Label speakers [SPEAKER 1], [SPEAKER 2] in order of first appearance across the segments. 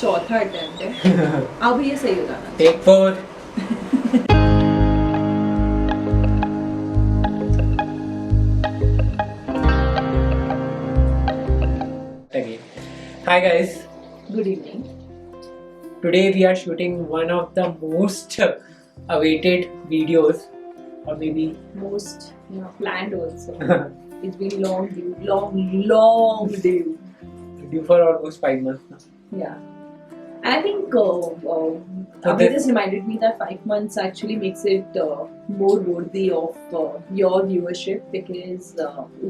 [SPEAKER 1] चौथा अटेम्प्ट है। अब ये सही हो जाना।
[SPEAKER 2] Take 4. Again. Hi guys.
[SPEAKER 1] Good evening.
[SPEAKER 2] Today we are shooting one of the most awaited videos, or maybe
[SPEAKER 1] Most planned also. It's been long due.
[SPEAKER 2] due for almost 5 months now.
[SPEAKER 1] Yeah. And I think
[SPEAKER 2] So
[SPEAKER 1] Abhi
[SPEAKER 2] this-
[SPEAKER 1] just reminded me that 5 months actually makes it more worthy of your viewership, because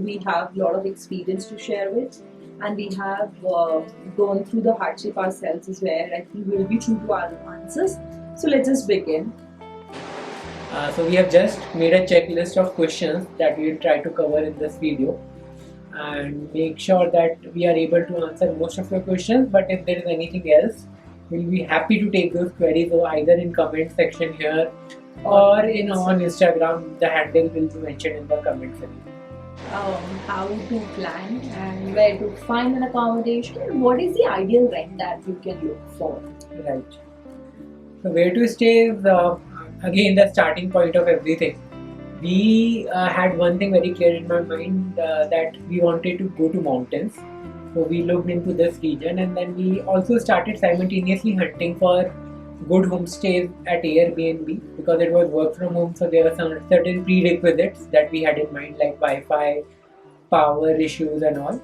[SPEAKER 1] we have a lot of experience to share with, and we have gone through the hardship ourselves as well. I think we'll be true to our answers. So let's just begin.
[SPEAKER 2] So we have just made a checklist of questions that we will try to cover in this video and make sure that we are able to answer most of your questions. But if there is anything else, we'll be happy to take those queries, or either in comment section here or in on Instagram. The handle will be mentioned in the comment section.
[SPEAKER 1] How to plan and where to find an accommodation, and what is the ideal rent that you can look for.
[SPEAKER 2] Right. So where to stay is again the starting point of everything. We had one thing very clear in my mind, that we wanted to go to mountains. So we looked into this region, and then we also started simultaneously hunting for good homestays at Airbnb, because it was work from home. So there were some certain prerequisites that we had in mind, like Wi-Fi, power issues, and all.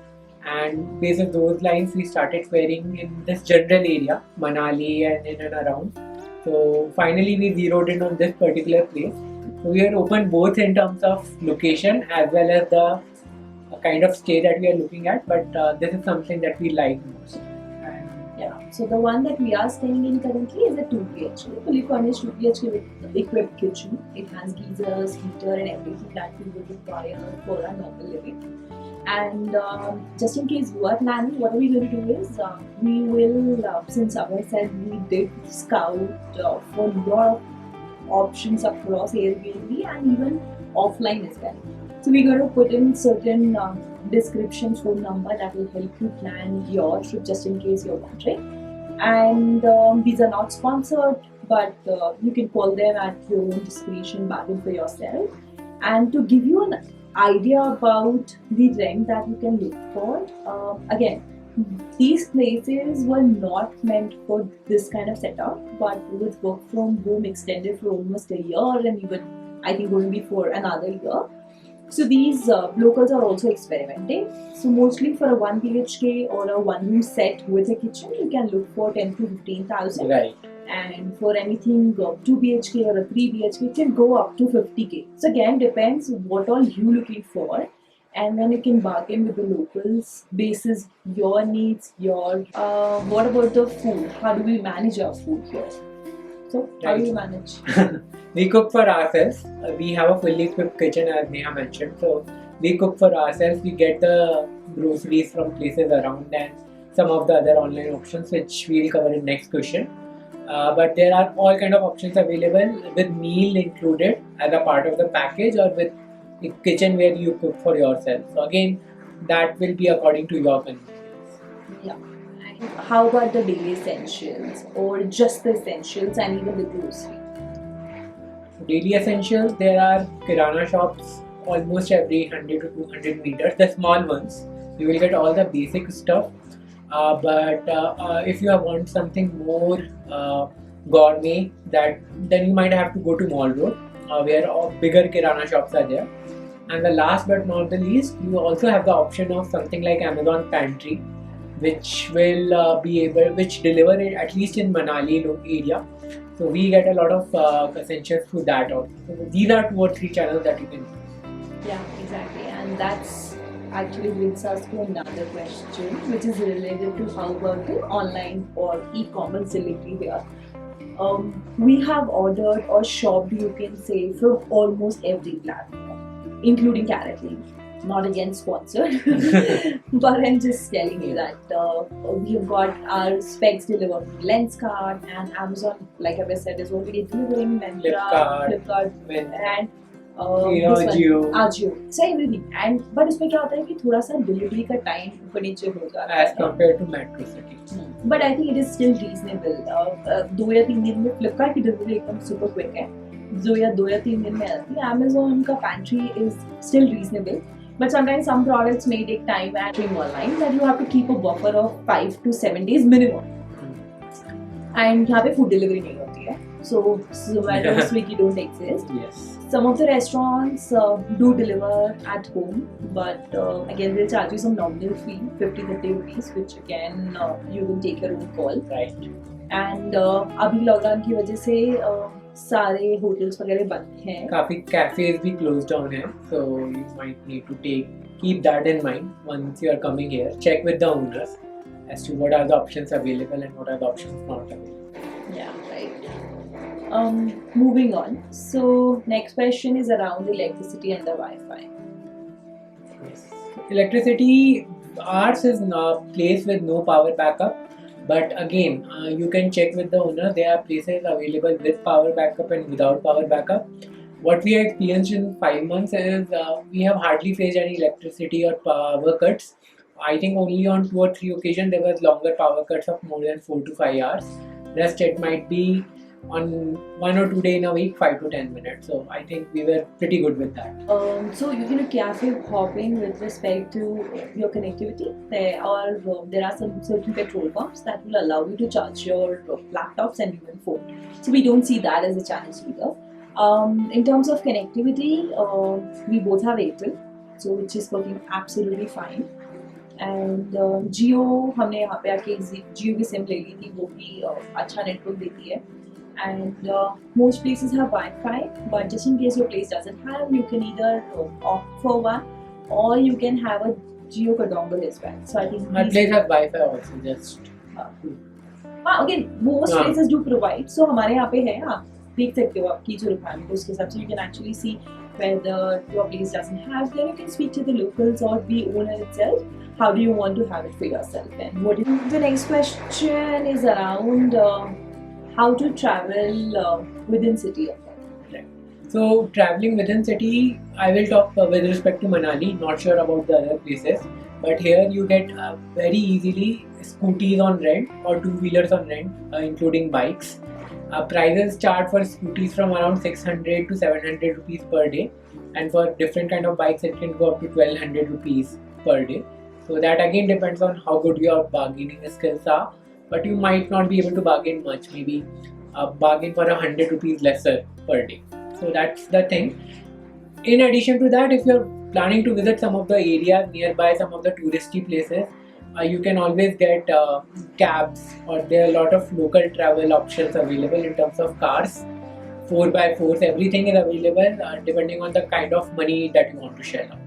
[SPEAKER 2] And based on those lines, we started querying in this general area, Manali and in and around. So finally, we zeroed in on this particular place. So we are open both in terms of location as well as the kind of stay that we are looking at. But this is something that we like most. And
[SPEAKER 1] Yeah. So the one that we are staying in currently is a 2 BHK, fully furnished 2 BHK with equipped kitchen. It has geysers, heater, and everything that we would require for our normal living. And just in case you are planning, what are we going to do is we will, since Abhay said we did scout for a lot of options across Airbnb and even offline as well. So we're going to put in certain description, phone number that will help you plan your trip, just in case you're wondering. And these are not sponsored, but you can call them at your own discretion, bargain for yourself. And to give you an idea about the rent that you can look for, again, these places were not meant for this kind of setup, but with work from home extended for almost a year, and even I think going to be for another year. So these locals are also experimenting. So mostly for a 1 BHK or a 1-room set with a kitchen, you can look for 10 to 15,000.
[SPEAKER 2] right.
[SPEAKER 1] And for anything 2 BHK or a 3 BHK, it can go up to 50K. So again, depends what all you looking for, and then you can bargain with the locals basis your needs. Your what about the food? How do we manage our food here? So how do you manage?
[SPEAKER 2] We cook for ourselves. We have a fully equipped kitchen, as Neha mentioned. So we cook for ourselves. We get the groceries from places around, and some of the other online options, which we'll cover in next question. But there are all kind of options available with meal included as a part of the package, or with a kitchen where you cook for yourself. So again, that will be according to your convenience.
[SPEAKER 1] Yeah. And how about the daily essentials, or just the essentials and even the grocery?
[SPEAKER 2] Daily essentials, there are kirana shops almost every 100 to 200 meters, the small ones. You will get all the basic stuff. But if you want something more gourmet, then you might have to go to Mall Road, where bigger kirana shops are there. And the last but not the least, you also have the option of something like Amazon Pantry, which will which deliver it at least in Manali area. So we get a lot of essentials through that also. So these are 2 or 3 channels that you can use.
[SPEAKER 1] Yeah, exactly. And that's actually brings us to another question, which is related to how about the online or e-commerce delivery here. We have ordered or shopped, you can say, from almost every platform, including Carrot Link. Not again sponsored, but I'm just telling you that we have got our specs delivered from Lenskart, and Amazon, like I said, is already delivering. Flipkart, and
[SPEAKER 2] Ajio.
[SPEAKER 1] Ajio. So everything. And but इसमें क्या होता है कि थोड़ा सा delivery का time ऊपर नीचे हो जाता है.
[SPEAKER 2] As compared to metro cities.
[SPEAKER 1] But I think it is still reasonable. 2 या 3 दिन में फ्लिपकार्ट की डिलीवरी एकदम सुपर क्विक है, 2 या 3 दिन में आती है. Amazon का pantry is still reasonable, but sometimes some products may take time at being online that you have to keep a buffer of 5 to 7 days minimum. And यहाँ पे food delivery नहीं होती है, so Zomato, Swiggy don't exist.
[SPEAKER 2] Yes.
[SPEAKER 1] Some of the restaurants do deliver at home, but again they'll charge you some nominal fee, 50-30 rupees, which again you will take your own call.
[SPEAKER 2] Right.
[SPEAKER 1] And अभी lockdown की वजह से सारे hotels वगैरह बंद हैं.
[SPEAKER 2] काफी cafes भी closed down हैं, so you might need to keep that in mind once you are coming here. Check with the owners as to what are the options available and what are the options not available.
[SPEAKER 1] Yeah, right. Moving on. So next question is around electricity and the Wi-Fi.
[SPEAKER 2] Yes. Electricity, ours is a place with no power backup. But again, you can check with the owner. There are places available with power backup and without power backup. What we have experienced in 5 months is we have hardly faced any electricity or power cuts. I think only on 2 or 3 occasions there was longer power cuts of more than 4 to 5 hours. Rest it might be on 1 or 2 days in a week, 5 to 10 minutes. So I think we were pretty good with that.
[SPEAKER 1] So you can do cafe hopping with respect to your connectivity. There are some certain petrol pumps that will allow you to charge your laptops and even phone. So we don't see that as a challenge either. In terms of connectivity, we both have Airtel, so which is working absolutely fine. And Jio, हमने यहाँ पे आके Jio की SIM ले ली थी, वो भी अच्छा नेटवर्क देती है. And most places have Wi-Fi, but just in case your place doesn't have, you can either opt for one, or you can have a Jio ka dongle as well. So I think
[SPEAKER 2] My place has Wi-Fi also. Just
[SPEAKER 1] again, most places do provide. So हमारे यहाँ पे है, आप देख सकते हो आपकी जो requirement है उसके हिसाब से you can actually see whether your place doesn't have. Then you can speak to the locals or the owner itself. How do you want to have it for yourself? And the next question is around how to travel within city.
[SPEAKER 2] So traveling within city, I will talk with respect to Manali. Not sure about the other places, but here you get very easily scooties on rent or two-wheelers on rent, including bikes. Prices start for scooties from around 600 to 700 rupees per day, and for different kind of bikes it can go up to 1200 rupees per day. So that again depends on how good your bargaining skills are, but you might not be able to bargain much, maybe bargain for 100 rupees lesser per day. So that's the thing. In addition to that, if you're planning to visit some of the areas nearby, some of the touristy places, you can always get cabs, or there are a lot of local travel options available in terms of cars, 4x4s, everything is available depending on the kind of money that you want to shell out.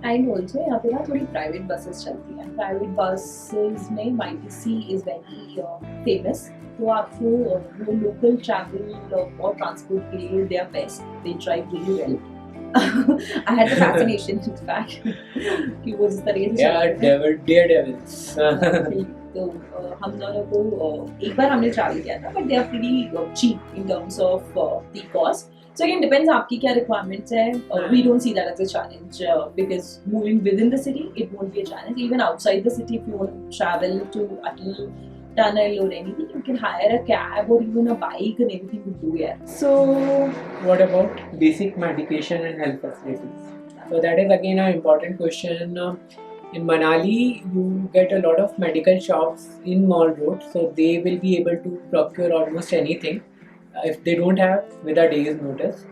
[SPEAKER 1] And also यहाँ पे ना थोड़ी private buses चलती हैं. Private buses में MITC is very famous. तो आपको वो local travel और transport के लिए they are best. They drive really well. I had the fascination in fact कि वो जिस तरीके से
[SPEAKER 2] Daredevils.
[SPEAKER 1] तो हम दोनों को एक बार हमने travel किया था, but they are pretty cheap in terms of the cost. So again, depends आपकी क्या requirements है. We don't see that as a challenge because moving within the city, it won't be a challenge. Even outside the city, if you want to travel to Atal Tunnel or anything, you can hire a cab or even a bike and everything to do here. So
[SPEAKER 2] what about basic medication and health facilities? So that is again an important question. In Manali, you get a lot of medical shops in Mall Road, so they will be able to procure almost anything. If they don't have, with a day's notice.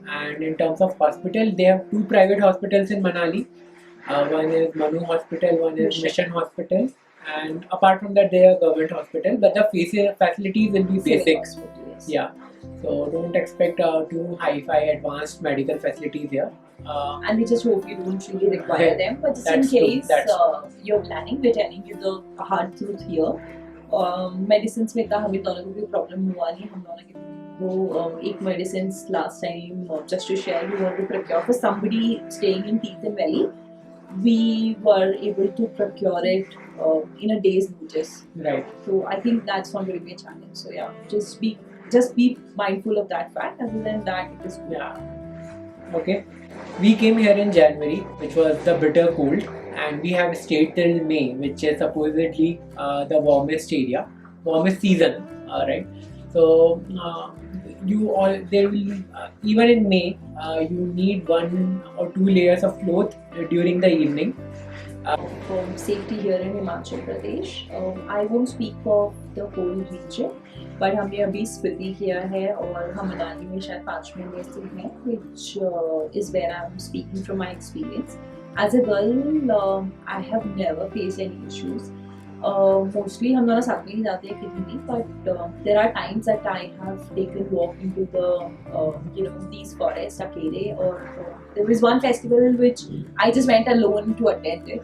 [SPEAKER 2] And in terms of hospital, they have 2 private hospitals in Manali. One is Manu Hospital, one is Mission Hospital, and apart from that, they are government hospital. But the facilities will be basic. Yeah, so don't expect too hi-fi advanced medical facilities here.
[SPEAKER 1] And we just hope you don't really require them. But just in case you're planning, we're telling you the hard truth here. Medicines में का हमें दोनों को कोई problem हुआ नहीं. हम दोनों के वो एक medicines last time just to share we want to procure for somebody staying in Teetham Valley. We were able to procure it in a day's notice.
[SPEAKER 2] Right.
[SPEAKER 1] So I think that's not going to be a challenge. So yeah, just be mindful of that fact. Other than that, it is good.
[SPEAKER 2] Yeah. Okay, we came here in January, which was the bitter cold, and we have stayed till May, which is supposedly the warmest season, right? So you all there will even in May, you need 1 or 2 layers of cloth during the evening.
[SPEAKER 1] From safety here in Himachal Pradesh. I won't speak of the whole region, but हमने अभी स्पीति किया है और हम मनाली में शायद 5 महीने से हैं, which is where I'm speaking from my experience. As a girl, I have never faced any issues. Mostly हम दोनों साथ में ही जाते हैं कहीं भी, but there are times that I have taken walk into the these forests अकेले, और there was one festival which I just went alone to attend it.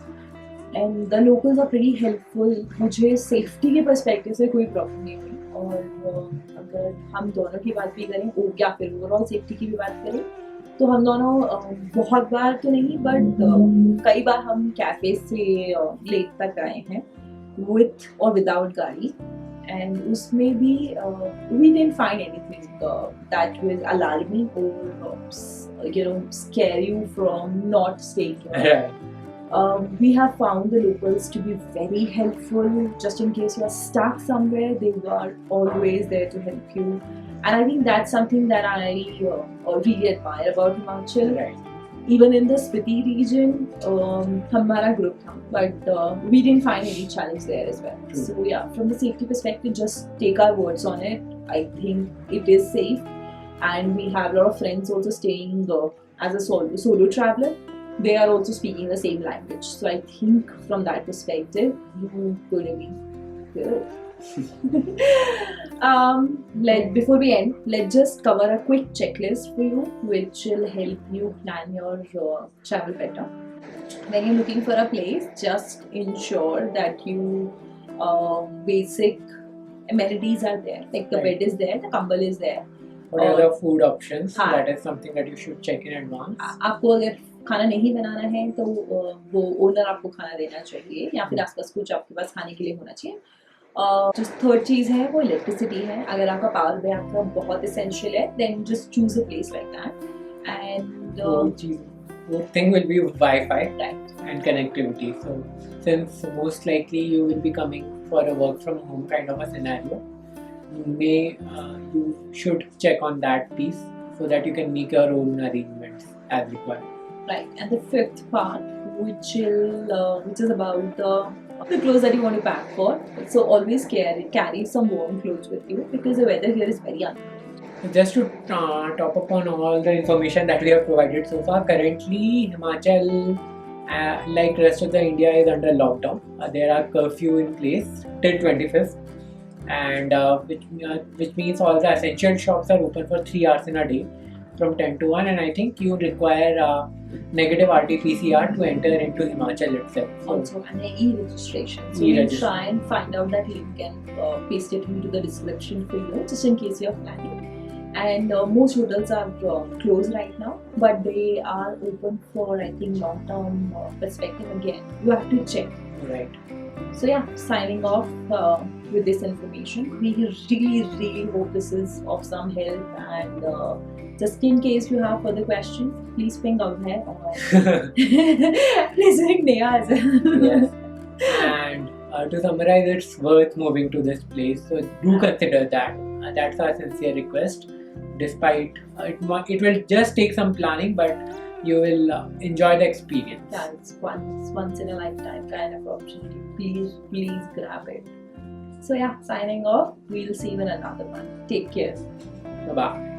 [SPEAKER 1] And the locals are pretty helpful. मुझे safety के perspective से कोई problem नहीं हुई, और अगर हम दोनों की बात भी करें या फिर overall safety की भी बात करें, तो हम दोनों बहुत बार तो नहीं बट कई बार हम कैफे से लेक तक आए हैं with or without गाड़ी, and उसमें भी we didn't find anything that was alarming or scare you from not staying here. We have found the locals to be very helpful. Just in case you are stuck somewhere, they are always there to help you. And I think that's something that I really admire about Himachal.
[SPEAKER 2] Right.
[SPEAKER 1] Even in the Spiti region, हमारा group था, but we didn't find any challenge there as well.
[SPEAKER 2] True.
[SPEAKER 1] So yeah, from the safety perspective, just take our words on it. I think it is safe, and we have a lot of friends also staying as a solo traveler. They are also speaking the same language. So I think from that perspective, you're going to be good. Before we end, let's just cover a quick checklist for you, which will help you plan your travel better. When you're looking for a place, just ensure that you basic amenities are there. Like the
[SPEAKER 2] Right.
[SPEAKER 1] bed is there, the kambal is there.
[SPEAKER 2] What are the food options?
[SPEAKER 1] हाँ.
[SPEAKER 2] That is something that you should check in advance.
[SPEAKER 1] आपको अगर खाना नहीं बनाना है तो वो owner आपको खाना देना चाहिए, या फिर आसपास कुछ आपके पास खाने के लिए होना चाहिए. जो थर्ड चीज़ है वो इलेक्ट्रिसिटी है. अगर आपका पावर बैंक का बहुत एसेंशियल है, then just choose a place like that. And
[SPEAKER 2] Fourth thing will be Wi-Fi
[SPEAKER 1] right.
[SPEAKER 2] and connectivity. So, since most likely you will be coming for a work from home kind of a scenario, you should check on that piece so that you can make your own arrangements as required.
[SPEAKER 1] Right. And the fifth part, which is about the clothes that you want to pack for. So always carry some warm clothes with you, because the weather here is very unpredictable.
[SPEAKER 2] Just to top up on all the information that we have provided so far, currently Himachal, like rest of the India, is under lockdown. There are curfew in place till 25th, and which means all the essential shops are open for 3 hours in a day from 10 to 1, and I think you require negative RT-PCR to enter into Himachal itself. So,
[SPEAKER 1] Also an e-registration. So we'll
[SPEAKER 2] E-registration.
[SPEAKER 1] try and find out that link and paste it into the description for you, just in case you're planning. And most hotels are closed right now, but they are open for, I think, long-term perspective. Again, you have to check.
[SPEAKER 2] right.
[SPEAKER 1] So yeah, signing off with this information. We really hope this is of some help, and just in case you have further questions, please ping out there, or please ping Neha as well.
[SPEAKER 2] Yes. And to summarize, it's worth moving to this place. So do consider that. That's our sincere request. Despite it will just take some planning, but you will enjoy the experience.
[SPEAKER 1] Yeah, it's once in a lifetime kind of opportunity. Please grab it. So yeah, signing off. We'll see you in another one. Take care.
[SPEAKER 2] Bye bye.